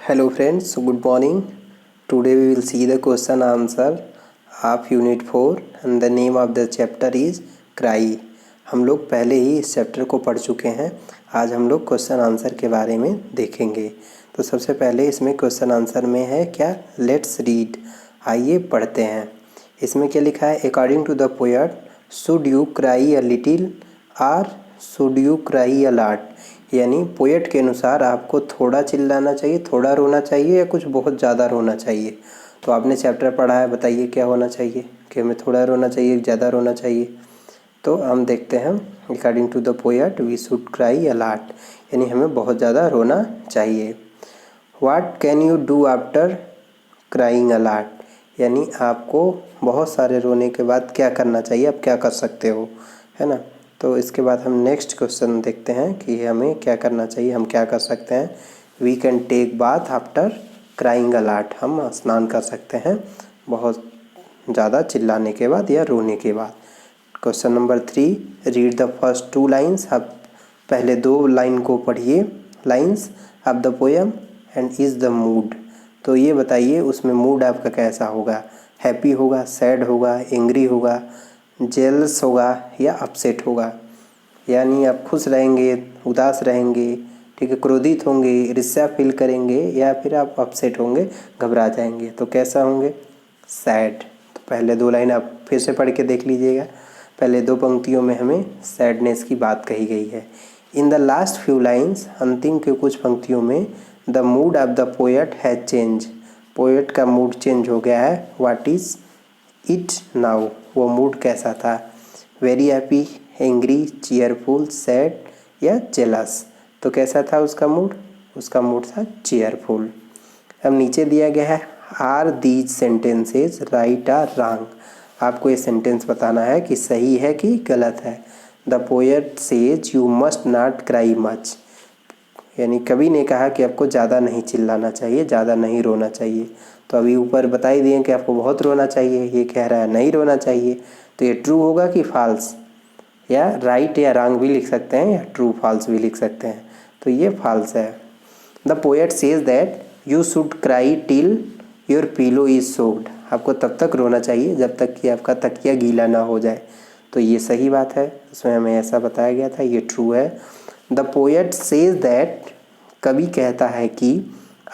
Hello friends, good morning. Today we will see the question answer of Unit 4 and the name of the chapter is Cry. हम लोग पहले ही इस chapter को पढ़ चुके हैं। आज हम लोग क्वेश्चन आंसर के बारे में देखेंगे। तो सबसे पहले इसमें क्वेश्चन आंसर में है क्या, लेट्स रीड, आइए पढ़ते हैं। इसमें क्या लिखा है, according to the poet should you cry a little और should you cry a lot, यानी पोएट के अनुसार आपको थोड़ा चिल्लाना चाहिए, थोड़ा रोना चाहिए या कुछ बहुत ज़्यादा रोना चाहिए। तो आपने चैप्टर पढ़ा है, बताइए क्या होना चाहिए, कि हमें थोड़ा रोना चाहिए, ज़्यादा रोना चाहिए। तो हम देखते हैं, according to the poet we should cry a lot, यानी हमें बहुत ज़्यादा रोना चाहिए। What can you do after crying a lot, यानी आपको बहुत सारे रोने के बाद क्या करना चाहिए, आप क्या कर सकते हो, है ना। तो इसके बाद हम नेक्स्ट क्वेश्चन देखते हैं कि हमें क्या करना चाहिए, हम क्या कर सकते हैं। We can take bath after crying a lot, हम स्नान कर सकते हैं बहुत ज़्यादा चिल्लाने के बाद या रोने के बाद। Question number 3, read the first 2 lines, आप पहले 2 लाइन को पढ़िए, lines of the poem and is the mood. तो ये बताइए उसमें मूड आपका कैसा होगा, हैप्पी होगा, सैड होगा, एंग्री होगा, जेलस होगा या अपसेट होगा। यानी आप खुश रहेंगे, उदास रहेंगे, ठीक है, क्रोधित होंगे, ईर्ष्या फील करेंगे, या फिर आप अपसेट होंगे, घबरा जाएंगे। तो कैसा होंगे, सैड। तो पहले 2 लाइन आप फिर से पढ़ के देख लीजिएगा। पहले 2 पंक्तियों में हमें सैडनेस की बात कही गई है। In the last few lines, अंतिम के कुछ पंक्तियों में, the mood off the poet has change, poet का मूड चेंज हो गया है। व्हाट इज़ इट नाउ, वो मूड कैसा था, very happy, angry, cheerful, sad या जेलस। तो कैसा था उसका मूड, उसका मूड था चीयरफुल। अब नीचे दिया गया है, are these sentences right or wrong, आपको ये सेंटेंस बताना है कि सही है कि गलत है। The poet says you must not cry much, यानी कवि ने कहा कि आपको ज़्यादा नहीं चिल्लाना चाहिए, ज़्यादा नहीं रोना चाहिए। तो अभी ऊपर बता ही दिए कि आपको बहुत रोना चाहिए, ये कह रहा है नहीं रोना चाहिए। तो ये ट्रू होगा कि फॉल्स, या राइट या रॉन्ग भी लिख सकते हैं, या ट्रू फॉल्स भी लिख सकते हैं। तो ये फॉल्स है। The poet says that you should cry till your pillow is soaked, आपको तब तक रोना चाहिए जब तक कि आपका तकिया गीला ना हो जाए। तो ये सही बात है, उसमें हमें ऐसा बताया गया था, ये ट्रू है। द पोएट सेज दैट, कवि कहता है कि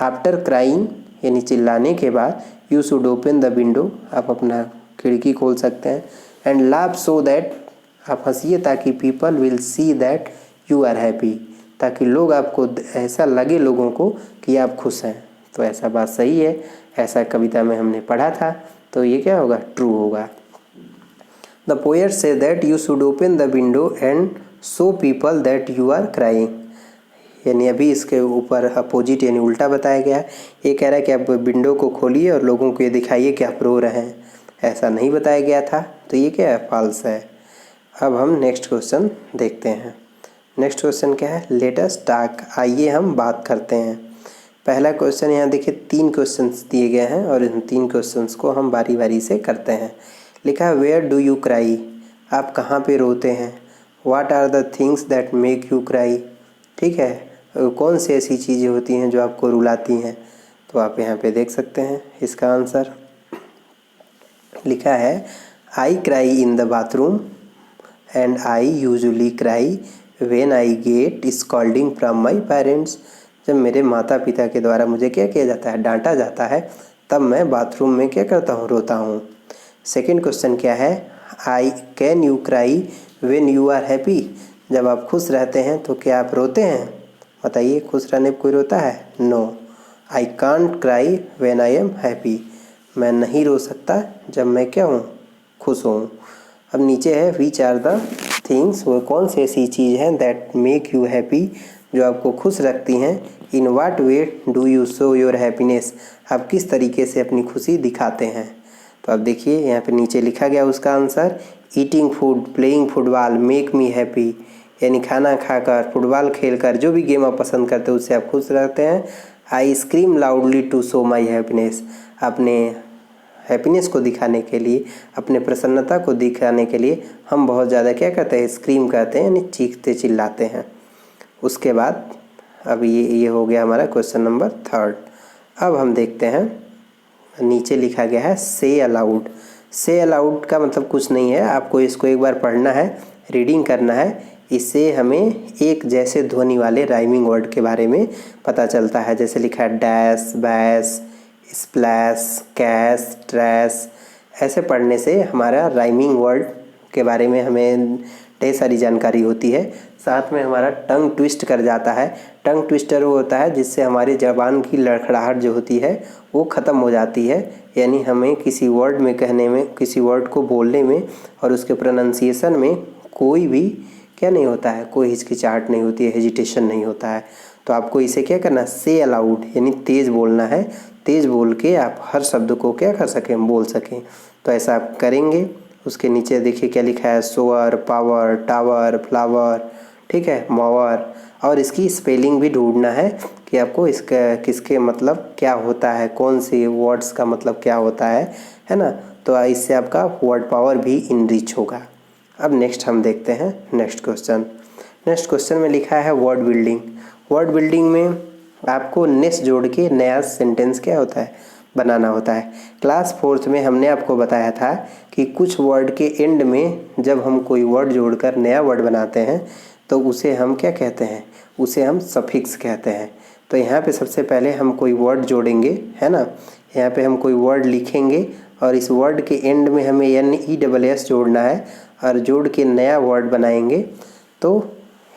आफ्टर क्राइंग, यानी चिल्लाने के बाद, you should open the window, आप अपना खिड़की खोल सकते हैं, एंड लाफ सो दैट, आप हंसिए ताकि people will see that you are happy, ताकि लोग आपको ऐसा लगे लोगों को कि आप खुश हैं। तो ऐसा बात सही है, ऐसा कविता में हमने पढ़ा था। तो ये क्या होगा, ट्रू होगा। The poet say that you should open the window and show people that you are crying, यानी अभी इसके ऊपर अपोजिट यानी उल्टा बताया गया है। ये कह रहा है कि आप विंडो को खोलिए और लोगों को ये दिखाइए कि आप रो रहे हैं, ऐसा नहीं बताया गया था। तो ये क्या है, फॉल्स है। अब हम नेक्स्ट क्वेश्चन देखते हैं। नेक्स्ट क्वेश्चन क्या है, लेट अस टॉक, आइए हम बात करते हैं। पहला क्वेश्चन यहाँ देखिए, 3 क्वेश्चंस दिए गए हैं और इन 3 क्वेश्चंस को हम बारी बारी से करते हैं। लिखा है वेयर डू यू क्राई, आप कहाँ पे रोते हैं। What are the things that make you cry, ठीक है, कौन सी ऐसी चीज़ें होती हैं जो आपको रुलाती हैं। तो आप यहाँ पे देख सकते हैं इसका आंसर। लिखा है I cry in the bathroom and I usually cry when I get scolding from my parents, जब मेरे माता पिता के द्वारा मुझे क्या किया जाता है, डांटा जाता है, तब मैं बाथरूम में क्या करता हूँ, रोता हूँ। सेकेंड क्वेश्चन क्या है, I can you cry when you are happy, जब आप खुश रहते हैं तो क्या आप रोते हैं, बताइए खुश रहने पर कोई रोता है, no. I can't cry when I am happy, मैं नहीं रो सकता जब मैं क्या हूँ, खुश हूँ। अब नीचे है विच आर द थिंग्स, वो कौन सी ऐसी चीज़ है दैट मेक यू हैप्पी, जो आपको खुश रखती हैं। In what way do you show your happiness, आप किस तरीके से अपनी खुशी दिखाते हैं। तो अब देखिए यहाँ पे नीचे लिखा गया उसका answer, eating food, playing football, make me happy, यानी खाना खाकर, फुटबॉल खेलकर, जो भी गेम आप पसंद करते हैं उससे आप खुश रहते हैं। I scream loudly to show my happiness, अपने हैप्पीनेस को दिखाने के लिए, अपने प्रसन्नता को दिखाने के लिए हम बहुत ज़्यादा क्या करते हैं, स्क्रीम करते हैं, यानी चीखते चिल्लाते हैं। उसके बाद अब ये हो गया हमारा क्वेश्चन नंबर 3। अब हम देखते हैं, नीचे लिखा गया है से अलाउड। से अलाउड का मतलब कुछ नहीं है, आपको इसको एक बार पढ़ना है, रीडिंग करना है। इससे हमें एक जैसे ध्वनि वाले राइमिंग वर्ड के बारे में पता चलता है। जैसे लिखा है dash, bash, splash, cash, trash. ऐसे पढ़ने से हमारा राइमिंग वर्ड के बारे में हमें ढेर सारी जानकारी होती है। साथ में हमारा टंग ट्विस्ट कर जाता है। टंग ट्विस्टर वो होता है जिससे हमारी ज़बान की लड़खड़ाहट जो होती है वो ख़त्म हो जाती है। यानी हमें किसी वर्ड में कहने में, किसी वर्ड को बोलने में और उसके प्रोनाउंसिएशन में कोई भी क्या नहीं होता है, कोई हिचकिचाहट नहीं होती है, हेजिटेशन नहीं होता है। तो आपको इसे क्या करना, से अलाउड यानी तेज़ बोलना है। तेज़ बोल के आप हर शब्द को क्या कर सकें, बोल सकें। तो ऐसा आप करेंगे। उसके नीचे देखिए क्या लिखा है, सोअर, पावर, टावर, फ्लावर, ठीक है, मोवर। और इसकी स्पेलिंग भी ढूंढना है कि आपको इसका किसके मतलब क्या होता है, कौन से वर्ड्स का मतलब क्या होता है ना। तो इससे आपका वर्ड पावर भी इनरिच होगा। अब नेक्स्ट हम देखते हैं नेक्स्ट क्वेश्चन। नेक्स्ट क्वेश्चन में लिखा है वर्ड बिल्डिंग। वर्ड बिल्डिंग में आपको नेस जोड़ के नया सेंटेंस क्या होता है, बनाना होता है। क्लास 4th में हमने आपको बताया था कि कुछ वर्ड के एंड में जब हम कोई वर्ड जोड़कर नया वर्ड बनाते हैं तो उसे हम क्या कहते हैं, उसे हम सफिक्स कहते हैं। तो यहाँ पे सबसे पहले हम कोई वर्ड जोड़ेंगे, है ना। यहाँ पे हम कोई वर्ड लिखेंगे और इस वर्ड के एंड में हमें NESS जोड़ना है और जोड़ के नया वर्ड बनाएंगे। तो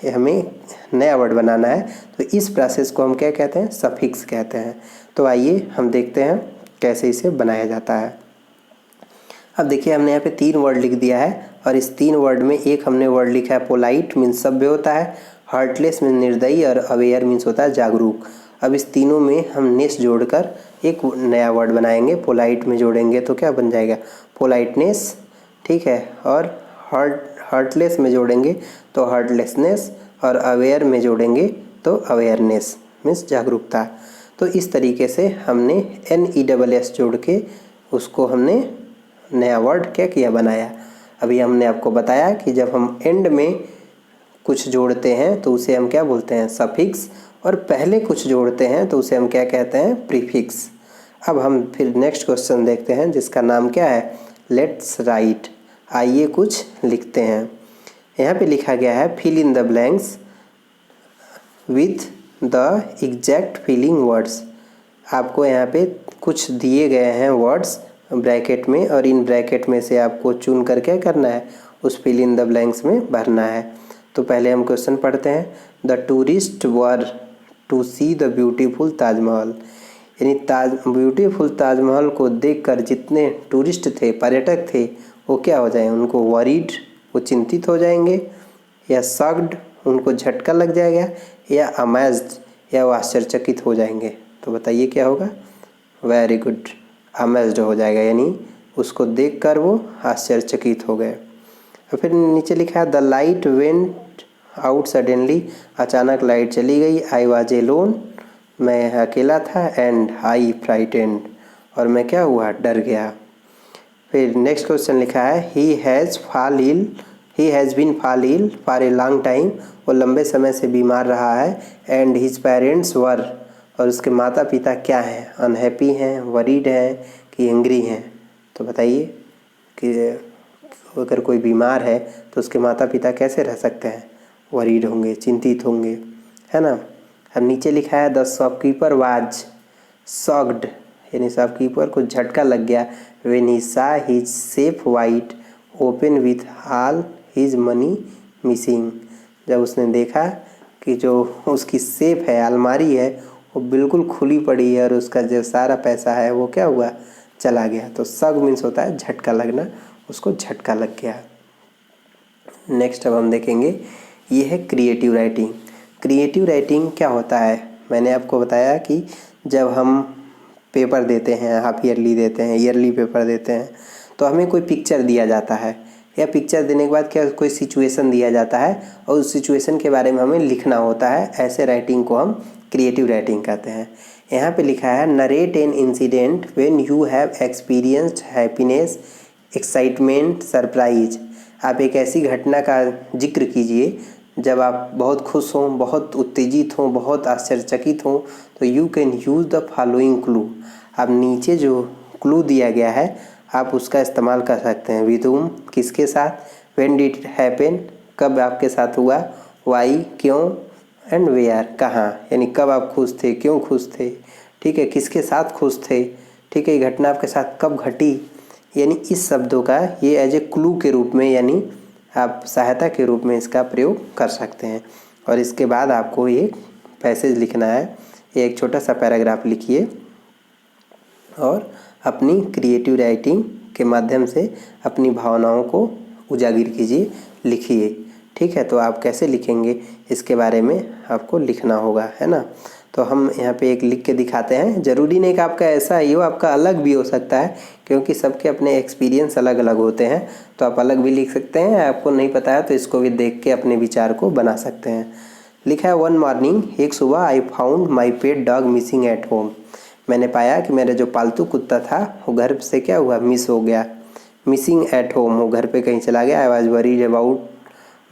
हमें नया वर्ड बनाना है, तो इस प्रोसेस को हम क्या कहते हैं, सफिक्स कहते हैं। तो आइए हम देखते हैं कैसे इसे बनाया जाता है। अब देखिए हमने यहाँ पे 3 वर्ड लिख दिया है और इस 3 वर्ड में एक हमने वर्ड लिखा है पोलाइट, मीन्स सभ्य होता है, हार्टलेस मीन्स निर्दयी और अवेयर मीन्स होता है जागरूक। अब इस तीनों में हम नेस जोड़कर एक नया वर्ड बनाएंगे। पोलाइट में जोड़ेंगे तो क्या बन जाएगा, पोलाइटनेस, ठीक है। और हार्टलेस में जोड़ेंगे तो हार्टलेसनेस, और अवेयर में जोड़ेंगे तो अवेयरनेस मीन्स जागरूकता। तो इस तरीके से हमने NESS जोड़ के उसको हमने नया वर्ड क्या किया, बनाया। अभी हमने आपको बताया कि जब हम एंड में कुछ जोड़ते हैं तो उसे हम क्या बोलते हैं, सफिक्स, और पहले कुछ जोड़ते हैं तो उसे हम क्या कहते हैं, प्रीफिक्स। अब हम फिर नेक्स्ट क्वेश्चन देखते हैं जिसका नाम क्या है, लेट्स राइट। आइए कुछ लिखते हैं। यहाँ पे लिखा गया है fill in the blanks with the exact filling words. आपको यहाँ पे कुछ दिए गए हैं वर्ड्स ब्रैकेट में, और इन ब्रैकेट में से आपको चुन कर क्या करना है, उस फिल इन द ब्लैंक्स में भरना है। तो पहले हम क्वेश्चन पढ़ते हैं। The tourist were to see the beautiful Taj Mahal. यानी ब्यूटीफुल ताजमहल को देखकर जितने टूरिस्ट थे, पर्यटक थे, वो क्या हो जाएंगे, उनको वरीड, वो चिंतित हो जाएंगे, या शॉक्ड, उनको झटका लग जाएगा, या अमेज्ड, या वो आश्चर्यचकित हो जाएंगे। तो बताइए क्या होगा, वेरी गुड, अमेज्ड हो जाएगा, यानी उसको देखकर वो आश्चर्यचकित हो गए। और फिर नीचे लिखा है the light went out suddenly. अचानक लाइट चली गई। आई वाज एलोन, मैं अकेला था, एंड आई फ्राइटेंड, और मैं क्या हुआ, डर गया। फिर नेक्स्ट क्वेश्चन लिखा है he has been fall ill for a long time. वो लंबे समय से बीमार रहा है। एंड हिज पेरेंट्स वर, और उसके माता पिता क्या हैं, अनहैप्पी हैं, वरीड हैं कि एंग्री हैं। तो बताइए कि अगर कोई बीमार है तो उसके माता पिता कैसे रह सकते हैं, वरीड होंगे, चिंतित होंगे, है ना। अब नीचे लिखा है द शॉपकीपर वाज शॉक्ड, यानी शॉपकीपर को झटका लग गया। व्हेन ही सा his safe white open with all his money missing. जब उसने देखा कि जो उसकी सेफ है, अलमारी है, वो बिल्कुल खुली पड़ी है और उसका जो सारा पैसा है वो क्या हुआ, चला गया। तो शॉक मीन्स होता है झटका लगना, उसको झटका लग गया। नेक्स्ट अब हम देखेंगे, ये है क्रिएटिव राइटिंग। क्रिएटिव राइटिंग क्या होता है, मैंने आपको बताया कि जब हम पेपर देते हैं, हाफ ईयरली देते हैं, ईयरली पेपर देते हैं, तो हमें कोई पिक्चर दिया जाता है, या पिक्चर देने के बाद क्या कोई सिचुएशन दिया जाता है और उस सिचुएशन के बारे में हमें लिखना होता है। ऐसे राइटिंग को हम क्रिएटिव राइटिंग कहते हैं। यहाँ पे लिखा है narrate an incident when you have experienced happiness, excitement, surprise. आप एक ऐसी घटना का जिक्र कीजिए जब आप बहुत खुश हों, बहुत उत्तेजित हों, बहुत आश्चर्यचकित हों, तो you can use the following clue. आप नीचे जो क्लू दिया गया है आप उसका इस्तेमाल कर सकते हैं। विद whom, किसके साथ, व्हेन डिड इट हैपन, कब आपके साथ हुआ, वाई, क्यों, एंड वेयर, कहाँ, यानी कब आप खुश थे, क्यों खुश थे, ठीक है, किसके साथ खुश थे, ठीक है, ये घटना आपके साथ कब घटी। यानी इस शब्दों का ये एज ए क्लू के रूप में, यानी आप सहायता के रूप में इसका प्रयोग कर सकते हैं। और इसके बाद आपको एक पैसेज लिखना है, एक छोटा सा पैराग्राफ लिखिए और अपनी क्रिएटिव राइटिंग के माध्यम से अपनी भावनाओं को उजागर कीजिए, लिखिए। ठीक है, तो आप कैसे लिखेंगे इसके बारे में आपको लिखना होगा, है ना। तो हम यहाँ पे एक लिख के दिखाते हैं। ज़रूरी नहीं कि आपका ऐसा ही हो, आपका अलग भी हो सकता है, क्योंकि सबके अपने एक्सपीरियंस अलग अलग होते हैं। तो आप अलग भी लिख सकते हैं, आपको नहीं पता है तो इसको भी देख के अपने विचार को बना सकते हैं। लिखा है, वन मॉर्निंग, एक सुबह, I found my pet dog missing at home. मैंने पाया कि मेरा जो पालतू कुत्ता था वो घर से क्या हुआ, मिस हो गया। मिसिंग एट होम, वो घर पे कहीं चला गया। आई वॉज वरीड अबाउट,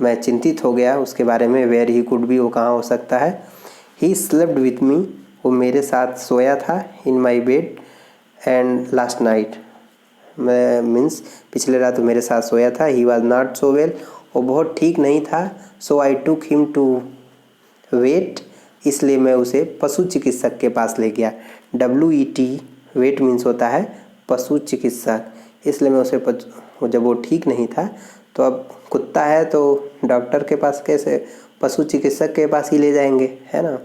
मैं चिंतित हो गया उसके बारे में। वेयर ही कुड बी, वो कहाँ हो सकता है। ही स्लेप्ट विथ मी, वो मेरे साथ सोया था। In my bed and last night, means पिछले रात वो मेरे साथ सोया था। He was not so well, वो बहुत ठीक नहीं था। So I took him to vet, इसलिए मैं उसे पशु चिकित्सक के पास ले गया। WET, वेट मीन्स होता है पशु चिकित्सक, इसलिए मैं उसे जब वो ठीक नहीं था, तो अब कुत्ता है तो डॉक्टर के पास कैसे, पशु चिकित्सक के पास ही ले जाएंगे, है ना।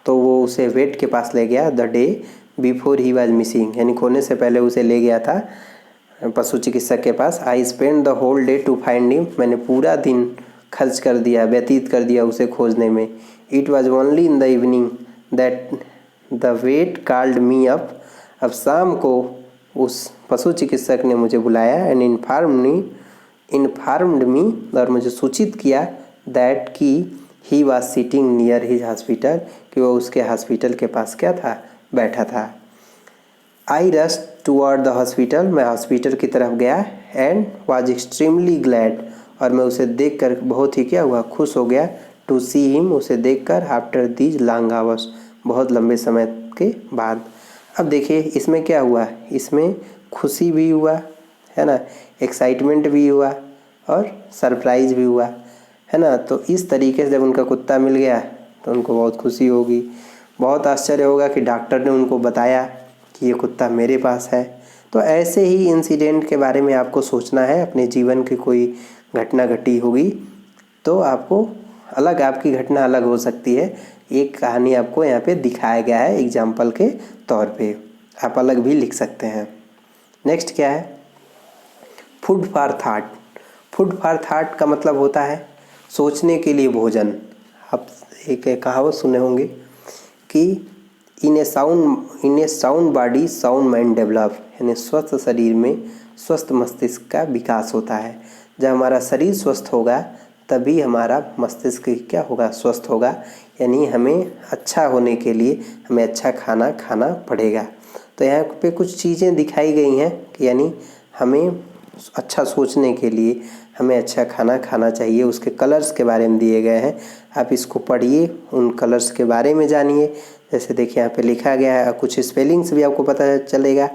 तो वो उसे वेट के पास ले गया। The day before he was missing, यानी खोने से पहले उसे ले गया था पशु चिकित्सक के पास। I spend the whole day to find him, मैंने पूरा दिन खर्च कर दिया, व्यतीत कर दिया उसे खोजने में। It was only in the evening that the vet called me up, अब शाम को उस पशु चिकित्सक ने मुझे बुलाया। एंड इन्फॉर्म्ड मी, और मुझे सूचित किया, दैट कि he was sitting near his hospital, कि वो उसके हॉस्पिटल के पास क्या था, बैठा था। I rush toward the hospital, मैं हॉस्पिटल की तरफ गया। एंड वॉज एक्सट्रीमली ग्लैड, और मैं उसे देखकर बहुत ही क्या हुआ, खुश हो गया। टू सी हिम, उसे देखकर। आफ्टर दीज लॉन्ग आवर्स, बहुत लंबे समय के बाद। अब देखिए इसमें क्या हुआ, इसमें खुशी भी हुआ, है ना, एक्साइटमेंट भी हुआ और सरप्राइज़ भी हुआ, है ना। तो इस तरीके से जब उनका कुत्ता मिल गया तो उनको बहुत खुशी होगी, बहुत आश्चर्य होगा कि डॉक्टर ने उनको बताया कि ये कुत्ता मेरे पास है। तो ऐसे ही इंसिडेंट के बारे में आपको सोचना है। अपने जीवन की कोई घटना घटी होगी तो आपको अलग, आपकी घटना अलग हो सकती है। एक कहानी आपको यहाँ पे दिखाया गया है एग्जाम्पल के तौर पे, आप अलग भी लिख सकते हैं। नेक्स्ट क्या है, food for that. Food for that का मतलब होता है सोचने के लिए भोजन। आप एक कहावत सुने होंगे कि in a sound body sound mind develop, यानी स्वस्थ शरीर में स्वस्थ मस्तिष्क का विकास होता है। जब हमारा शरीर स्वस्थ होगा तभी हमारा मस्तिष्क क्या होगा, स्वस्थ होगा। यानी हमें अच्छा होने के लिए हमें अच्छा खाना खाना पड़ेगा। तो यहाँ पे कुछ चीज़ें दिखाई गई हैं कि यानी हमें अच्छा सोचने के लिए हमें अच्छा खाना खाना चाहिए। उसके कलर्स के बारे में दिए गए हैं, आप इसको पढ़िए, उन कलर्स के बारे में जानिए। जैसे देखिए यहाँ पे लिखा गया है, कुछ स्पेलिंग्स भी आपको पता चलेगा।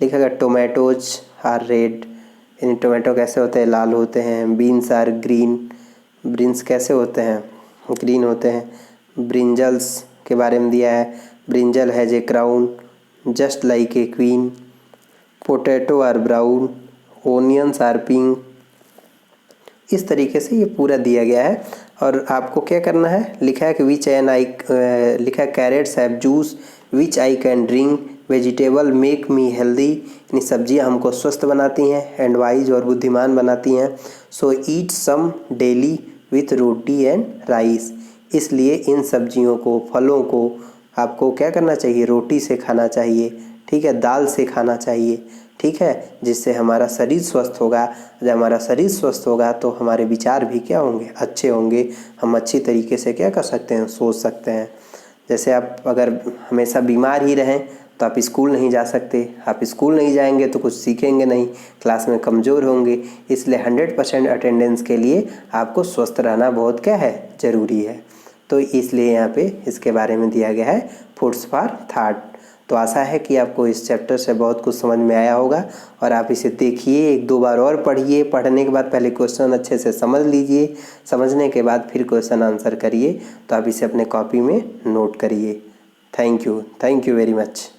लिखा गया टोमेटोज आर रेड, यानी टोमेटो कैसे होते हैं, लाल होते हैं। बीन्स आर ग्रीन, बीन्स कैसे होते हैं, ग्रीन होते हैं। ब्रिंजल्स के बारे में दिया है, brinjal has a crown just like a queen. Potato are brown, onions are pink. इस तरीके से ये पूरा दिया गया है। और आपको क्या करना है, लिखा है कि लिखा है carrots have juice which I can drink, vegetable make me healthy, यानी सब्जियां हमको स्वस्थ बनाती हैं, एंड वाइज और बुद्धिमान बनाती हैं। So eat some daily with roti and rice, इसलिए इन सब्जियों को, फलों को आपको क्या करना चाहिए, रोटी से खाना चाहिए, ठीक है, दाल से खाना चाहिए, ठीक है, जिससे हमारा शरीर स्वस्थ होगा। जब हमारा शरीर स्वस्थ होगा तो हमारे विचार भी क्या होंगे, अच्छे होंगे। हम अच्छी तरीके से क्या कर सकते हैं, सोच सकते हैं। जैसे आप अगर हमेशा बीमार ही रहें तो आप स्कूल नहीं जा सकते। आप स्कूल नहीं जाएंगे तो कुछ सीखेंगे नहीं, क्लास में कमज़ोर होंगे। इसलिए 100% अटेंडेंस के लिए आपको स्वस्थ रहना बहुत क्या है, ज़रूरी है। तो इसलिए यहाँ पे इसके बारे में दिया गया है फूड्स फॉर थॉट। तो आशा है कि आपको इस चैप्टर से बहुत कुछ समझ में आया होगा और आप इसे देखिए, 1-2 बार और पढ़िए। पढ़ने के बाद पहले क्वेश्चन अच्छे से समझ लीजिए, समझने के बाद फिर क्वेश्चन आंसर करिए। तो आप इसे अपने कॉपी में नोट करिए। Thank you very much.